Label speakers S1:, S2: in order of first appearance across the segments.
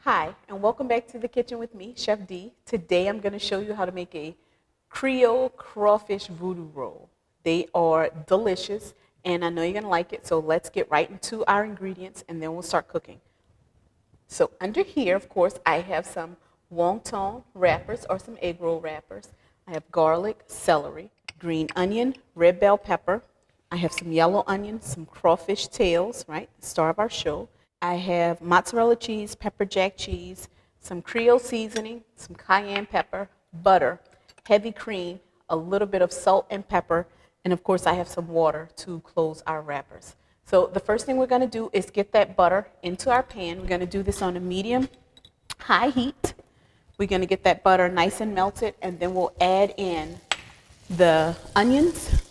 S1: Hi, and welcome back to the kitchen with me, Chef D. Today I'm going to show you how to make a Creole crawfish voodoo roll. They are delicious, and I know you're going to like it, so let's get right into our ingredients, and then we'll start cooking. So under here, of course, I have some wonton wrappers or some egg roll wrappers. I have garlic, celery, green onion, red bell pepper. I have some yellow onion, some crawfish tails, right, the star of our show. I have mozzarella cheese, pepper jack cheese, some Creole seasoning, some cayenne pepper, butter, heavy cream, a little bit of salt and pepper, and of course I have some water to close our wrappers. So the first thing we're going to do is get that butter into our pan. We're going to do this on a medium-high heat. We're going to get that butter nice and melted, and then we'll add in the onions,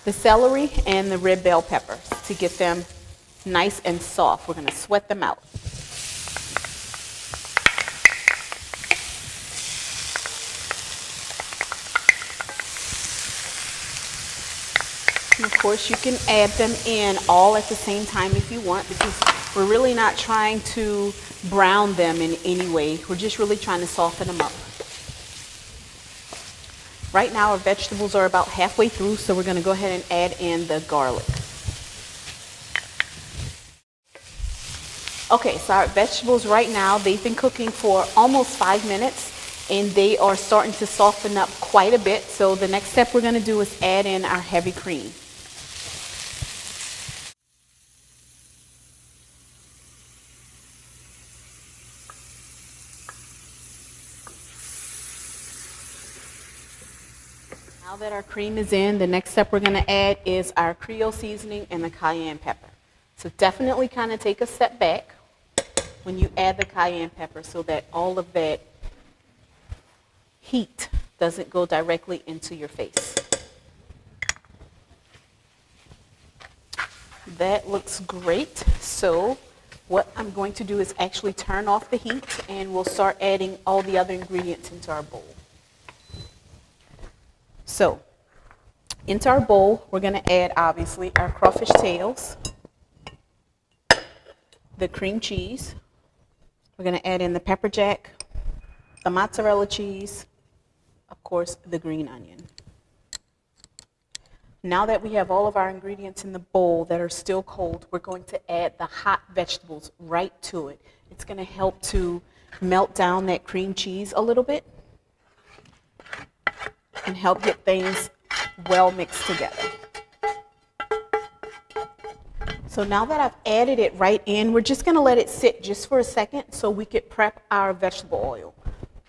S1: the celery, and the red bell peppers to get them nice and soft. We're going to sweat them out. And of course, you can add them in all at the same time if you want, because we're really not trying to brown them in any way. We're just really trying to soften them up. Right now, our vegetables are about halfway through, so we're going to go ahead and add in the garlic. Okay, so our vegetables right now, they've been cooking for almost 5 minutes, and they are starting to soften up quite a bit. So the next step we're going to do is add in our heavy cream. Now that our cream is in, the next step we're going to add is our Creole seasoning and the cayenne pepper. So definitely kind of take a step back when you add the cayenne pepper so that all of that heat doesn't go directly into your face. That looks great. So what I'm going to do is actually turn off the heat, and we'll start adding all the other ingredients into our bowl. So into our bowl, we're going to add obviously our crawfish tails, the cream cheese. We're going to add in the pepper jack, the mozzarella cheese, of course, the green onion. Now that we have all of our ingredients in the bowl that are still cold, we're going to add the hot vegetables right to it. It's going to help to melt down that cream cheese a little bit and help get things well mixed together. So now that I've added it right in, we're just going to let it sit just for a second so we could prep our vegetable oil.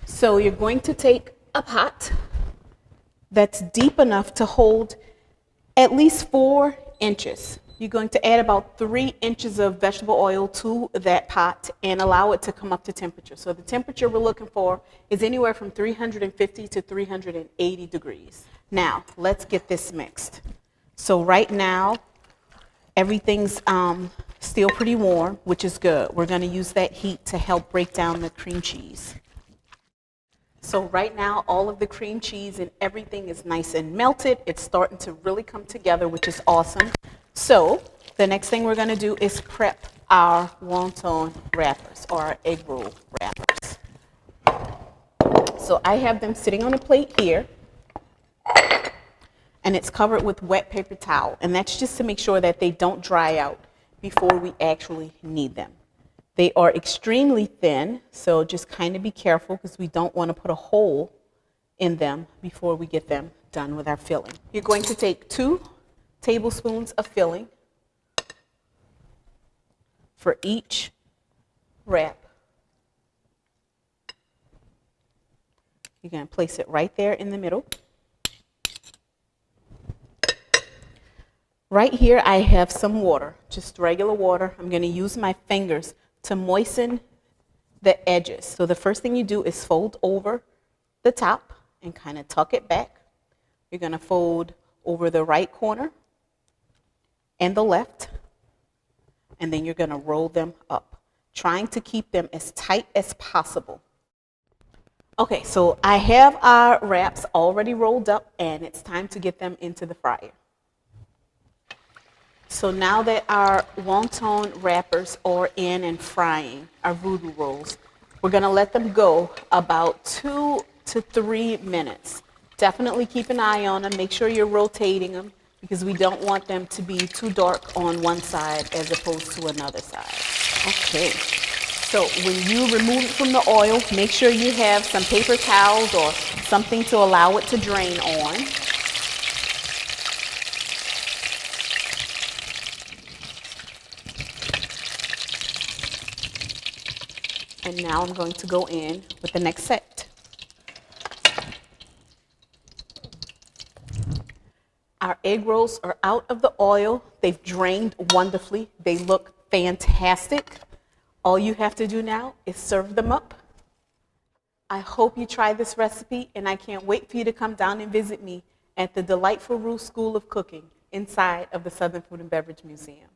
S1: So you're going to take a pot that's deep enough to hold at least 4 inches. You're going to add about 3 inches of vegetable oil to that pot and allow it to come up to temperature. So the temperature we're looking for is anywhere from 350 to 380 degrees. Now, let's get this mixed. So right now, everything's still pretty warm, which is good. We're going to use that heat to help break down the cream cheese. So right now, all of the cream cheese and everything is nice and melted. It's starting to really come together, which is awesome. So the next thing we're going to do is prep our wonton wrappers, or our egg roll wrappers. So I have them sitting on a plate here, and it's covered with wet paper towel, and that's just to make sure that they don't dry out before we actually need them. They are extremely thin, so just kind of be careful because we don't want to put a hole in them before we get them done with our filling. You're going to take 2 tablespoons of filling for each wrap. You're going to place it right there in the middle. Right here, I have some water, just regular water. I'm going to use my fingers to moisten the edges. So the first thing you do is fold over the top and kind of tuck it back. You're going to fold over the right corner and the left, and then you're going to roll them up, trying to keep them as tight as possible. Okay, so I have our wraps already rolled up, and it's time to get them into the fryer. So now that our wonton wrappers are in and frying, our voodoo rolls, we're gonna let them go about 2 to 3 minutes. Definitely keep an eye on them. Make sure you're rotating them because we don't want them to be too dark on one side as opposed to another side. Okay. So when you remove it from the oil, make sure you have some paper towels or something to allow it to drain on. And now I'm going to go in with the next set. Our egg rolls are out of the oil. They've drained wonderfully. They look fantastic. All you have to do now is serve them up. I hope you try this recipe, and I can't wait for you to come down and visit me at the Delightful Rue School of Cooking inside of the Southern Food and Beverage Museum.